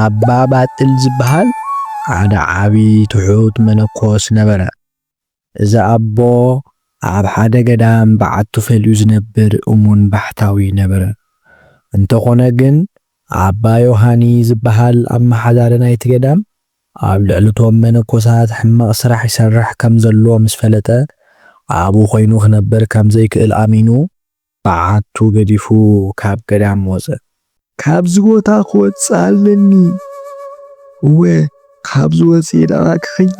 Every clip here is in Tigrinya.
ኣባ ባጥል ዝበሃል ሓደ ዓብይ ትሑት መነኮስ ነበረ። እዚ ኣቦ ኣብ ሓደ ገዳም በዓቱ ፈልዩ ዝነብር እሙን ባሕታዊ ነበረ። እንተኾነ ግን ኣባ ዮሃኒ ዝበሃል ኣመሓዳሪ ናይቲ ገዳም ኣብ ልዕልቶም መነኮሳት ሕማቕ ስራሕ ይሰርሕ ከም ዘሎ ምስ ፈለጠ ኣብኡ ኮይኑ ክነብር ከም ዘይክእል ኣሚኑ በዓቱ ገዲፉ ካብ ገዳም ወፀ። ካብዚ ቦታ ክወፅእ ኣለኒ እወ ካብዚ ወፅየ ደኣ ክኸይድ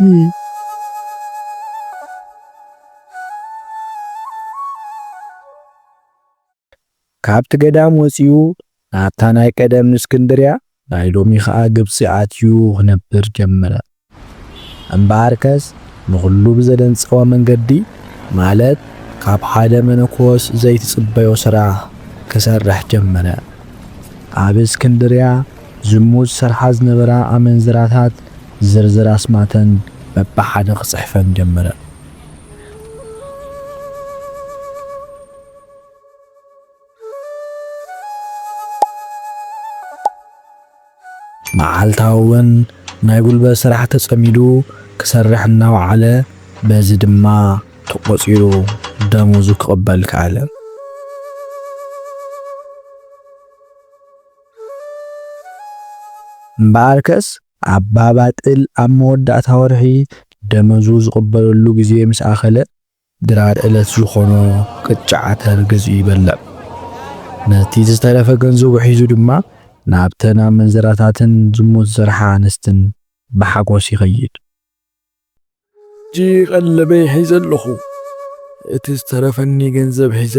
ካብቲ ገዳም ወፂኡ ናብታ ናይ ቀደም እስክንድርያ ናይ ሎሚ ከዓ ግብፂ ኣትዩ ክነብር ጀመረ። እምበኣርከስ ንኹሉ ብዘደንፀዋ መንገዲ ማለት ካብ ሓደ መነኮስ ዘይትጽበዮ ስራሕ ክሰርሕ ጀመረ። ኣብ እስክንድርያ ዝሙት ሰርሓ ዝነበራ ኣመንዝራታት ዝርዝር ኣስማተን በብሓደ ክጽሕፈን ጀመረ። መዓልታውን ናይ ጉልበት ስራሕ ተጸሚዱ ክሰርሕ እናውዓለ በዚ ድማ ተቆፂሩ ደሞዙ ክቕበል ከኣለ። እምበኣርከስ ኣባ ባጥል ኣብ መወዳእታ ወርሒ ደመዙ ዝቕበለሉ ግዜ ምስ ኣኸለ ድራር ዕለት ዝኾኖ ቅጫ ዓተር ገዚኡ ይበልዕ። ነቲ ዝተረፈ ገንዘቡ ሒዙ ድማ ናብተን ኣመንዝራታትን ዝሙት ዝሰርሓ ኣንስትን ብሓጎስ ይኸይድ። ጂ ቀለበይ ሒዘ ኣለኹ እቲ ዝተረፈኒ ገንዘብ ሒዘ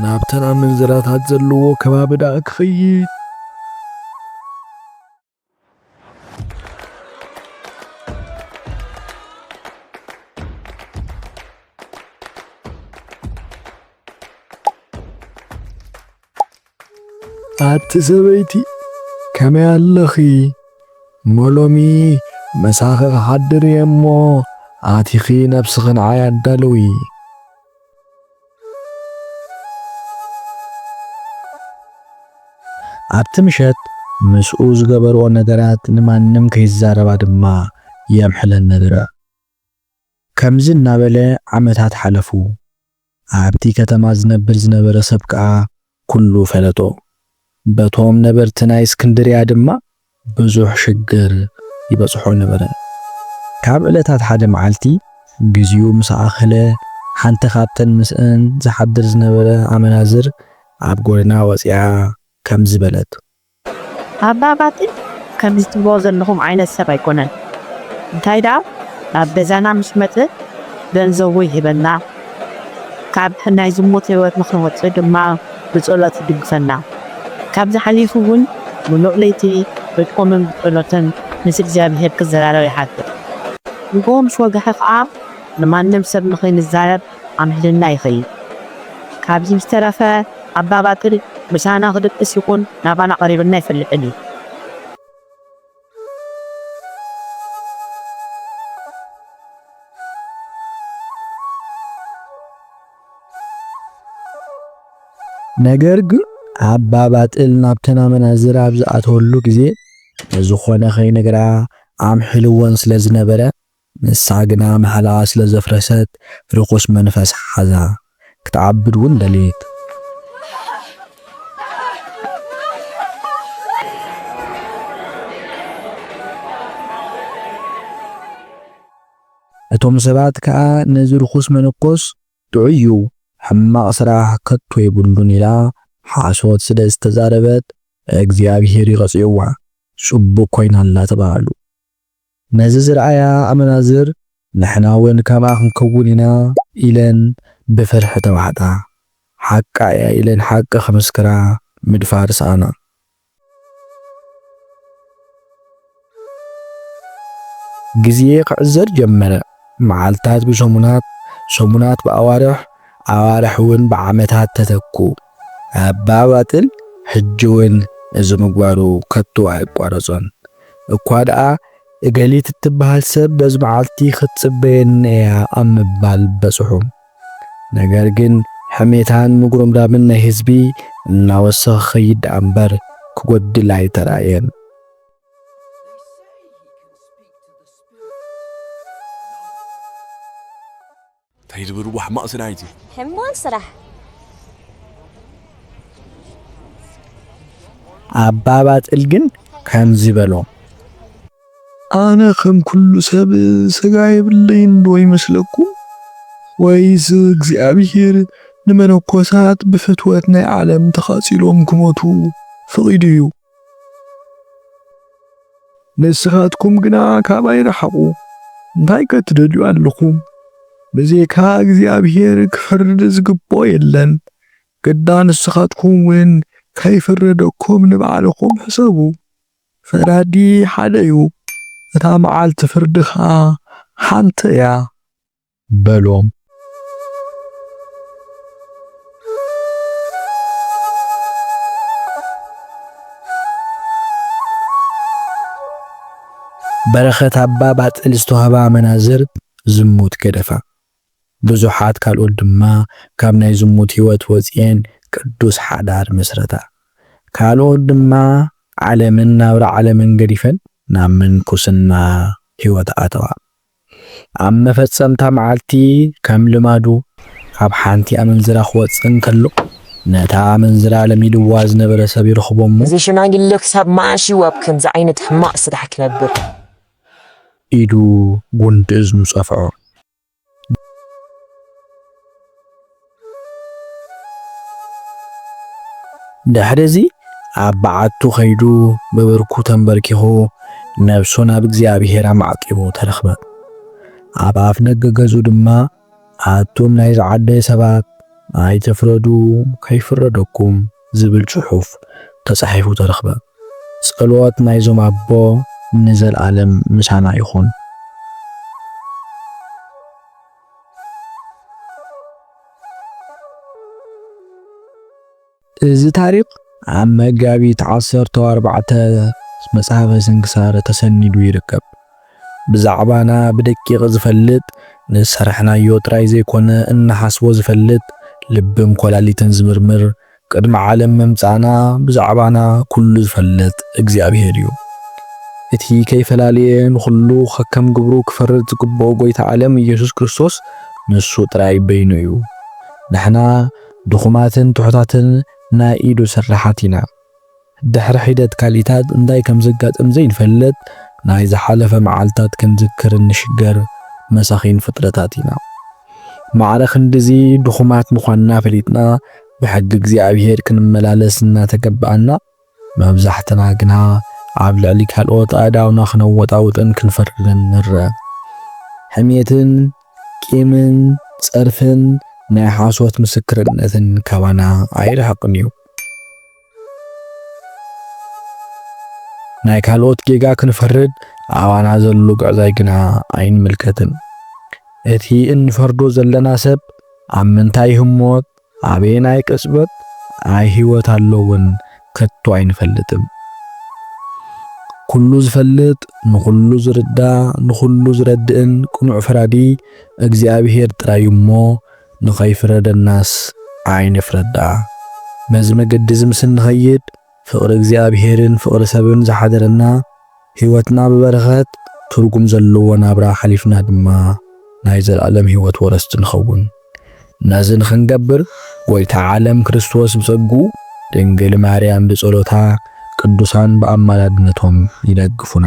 ናብተን ኣመንዝራታት ዘለዎ ከባቢ ዳኣ ክኸይድ። ኣቲ ሰበይቲ ከመይ ኣለኺ ሞሎሚ መሳኺ ክሓድር እየ እሞ ኣቲኺ ነብስኽን ዓይ ኣዳለዊ። ኣብቲ ምሸት ምስኡ ዝገበርኦ ነገራት ንማንም ከይዛረባ ድማ የምሕለን ነድረ። ከምዚ እናበለ ዓመታት ሓለፉ። ኣብቲ ከተማ ዝነብር ዝነበረ ሰብ ከዓ ኩሉ ፈለጦ። በቶም ነበርቲ ናይ እስክንድርያ ድማ ብዙሕ ሽግር ይበጽሖ ነበረ። ካብ ዕለታት ሓደ መዓልቲ ግዚኡ ምስ ኣኸለ ሓንቲ ካብተን ምስእን ዝሓድር ዝነበረ ኣመናዝር ኣብ ጎደና ወፂኣ ከም ዝበለት ኣባ ባጥል ከምዚ ትብሎ ዘለኹም ዓይነት ሰብ ኣይኮነን። እንታይ ዳ ኣብ ገዛና ምስ መፀ ገንዘቡ ይሂበና፣ ካብ ናይ ዝሙት ህይወት ንኽንወፅእ ድማ ብጸሎት ይድግፈና። ካብዚ ሓሊፉ እውን ሙሉእ ለይቲ ብጥቆምን ብጸሎትን ምስ እግዚኣብሔር ክዘራረብ ይሓትት። ንጎ ምስ ወግሐ ከዓ ንማንም ሰብ ንኸይንዛረብ ኣምሕልና ይኸይድ። ካብዚ ዝተረፈ ኣባ ባጥል ምሳና ክድቅስ ይኹን ናባና ቀሪብና ይፈልጥን እዩ። ነገር ግን ኣባ ባጥል ናብተን ኣመናዝር ኣብ ዝኣተወሉ ግዜ ዝኾነ ኸይነግራ ኣምሕልወን ስለ ዝነበረ ንሳ ግና መሓላ ስለ ዘፍረሰት ርኩስ መንፈስ ሓዛ ክትዓብድ እውን ደልየት። እቶም ሰባት ከዓ ነዚ ርኩስ መነኮስ ጥዑዩ ሕማቕ ስራሕ ከቶ የብሉን ኢላ ሓሶት ስለ ዝተዛረበት እግዚኣብሔር ይቐጽዕዋ ጽቡቕ ኮይናላ ተባሃሉ። ነዚ ዝረኣያ ኣመናዝር ንሕና እውን ከማ ክንከውን ኢና ኢለን ብፍርሒ ተዋሕጣ ሓቃ እያ ኢለን ሓቂ ክምስክራ ምድፋር ሰኣና። ግዜ ክዕዘር ጀመረ። መዓልታት ብሰሙናት፣ ሰሙናት ብኣዋርሕ፣ ኣዋርሕ እውን ብዓመታት ተተኩ። ኣባ ባጥል ሕጂ እውን እዚ ምግባሩ ከቶ ኣይቋረጾን። እኳ ደኣ እገሊት እትበሃል ሰብ በዚ መዓልቲ ክትጽበየኒ እያ ኣብ ምባል በጽሑ። ነገር ግን ሕሜታን ምጉርምራምን ናይ ህዝቢ እናወሰኸ ኸይድ እምበር ክጐድል ኣይተራእየን። تيدبر واحد ما أصنعتي حمان صراح عبابات الجن كان زبلو أنا خم كل سجاي باللين دوي مسلكم ويز እግዚአብሔር ንመነኮሳት ብፍትወት ናይ ዓለም ተኻጺሎም ክሞቱ ፈቒድዩ ንስኻትኩም ግና ካባይ ረሓቑ እንታይ ክትደልዩ ኣለኹም ብዘይካ እግዚአብሔር ክፈርድ ዝግቦ የለን ግዳ ንስኻትኩም ውን ከይፍረደኩም ንባዕልኩም ሕሰቡ ፈራዲ ሓደ እዩ እታ መዓልቲ ፍርድኻ ሓንቲ እያ በሎም በረኸት አባ ባጥል ዝተዋህባ መናዝር ዝሙት ገደፋ ብዙሓት ካልኦት ድማ ካብ ናይ ዝሙት ህይወት ወፅየን ቅዱስ ሓዳር መስረታ ካልኦት ድማ ዓለምን ናብራ ዓለምን ገዲፈን ናብ ምንኩስና ህይወት ኣተዋ ኣብ መፈጸምታ መዓልቲ ከም ልማዱ ካብ ሓንቲ ኣመንዝራ ክወፅን ከሎ ነታ ኣመንዝራ ለሚድዋ ዝነበረ ሰብ ይረኽቦሞ እዚ ሽማግለ ክሳብ ማዓሽ ኣብ ከምዚ ዓይነት ሕማቕ ስራሕ ክነብር ኢዱ ጉንዲ እዝኑ ጸፍዖ ድሕሪዚ ኣብ በዓቱ ኸይዱ ብብርኩ ተንበርኪኹ ነብሱን ኣብ እግዚኣብሔር ኣማዕቂቡ ተረኽበ ኣብ ኣፍ ደገ ገዙ ድማ ኣቱም ናይ ዝዓደየ ሰባት ኣይተፍረዱ ከይፍረደኩም ዝብል ጽሑፍ ተጻሒፉ ተረኽበ ጸሎት ናይዞም ኣቦ ንዘለዓለም ምሳና ይኹን እዚ ታሪኽ ኣብ መጋቢት 14 መጽሓፈ ስንክሳር ተሰኒዱ ይርከብ ብዛዕባና ብደቂቕ ዝፈልጥ ንሰርሕናዮ ጥራይ ዘይኮነ እናሓስቦ ዝፈልጥ ልብም ኮላሊትን ዝምርምር ቅድመ ዓለም መምጻና ብዛዕባና ኩሉ ዝፈልጥ እግዚአብሔር እዩ እቲ ከይፈላለየ ንኹሉ ከከም ግብሩ ክፈርድ ዝግብኦ ጎይታ ዓለም ኢየሱስ ክርስቶስ ንሱ ጥራይ በይኑ እዩ ንሕና ድኹማትን ትሑታትን ናይ ኢዱ ስራሓት ኢና ድሕሪ ሒደት ካሊታት እንታይ ከም ዝጋጥም ዘይንፈልጥ ናይ ዝሓለፈ መዓልታት ክንዝክር ንሽገር መሳኺን ፍጥረታት ኢና ማዕረኽ እንደዚ ድኹማት ምዃንና ፈሊጥና ብሕጊ እግዚአብሔር ክንመላለስ እናተገባእና መብዛሕትና ግና ኣብ ልዕሊ ካልኦት ኣእዳውና ክነወጣውጥን ክንፈርድን ንርአ ሕሜትን ቂምን ጸርፍን ናይ ሓሶት ምስክርነትን ካባና ኣይርሕቕን እዩ ናይ ካልኦት ጌጋ ክንፈርድ ኣባና ዘሎ ግዕዛይ ግና ኣይንምልከትን እቲ እንፈርዶ ዘለና ሰብ ኣብ ምንታይ ህሞት ኣበየናይ ቅጽበት ኣይ ህይወት ኣለውን ከቶ ኣይንፈልጥም ኩሉ ዝፈልጥ ንኹሉ ዝርዳ ንኹሉ ዝረድእን ቁኑዕ ፍራዲ እግዚአብሔር ጥራይ እሞ ንኸይፍረደናስ ኣይንፍረዳ መዝ መገዲ ዝምስል ንኸይድ ፍቕሪ እግዚአብሔርን ፍቕሪ ሰብን ዝሓደረና ህይወትና ብበረኸት ትርጉም ዘለዎ ናብራ ሓሊፍና ድማ ናይ ዘለዓለም ህይወት ወረስቲ ንኸውን ነዚ ንኽንገብር ጎይታ ዓለም ክርስቶስ ብጸጉ ድንግል ማርያም ብጸሎታ ቅዱሳን በአማላድነቶም ይደግፉና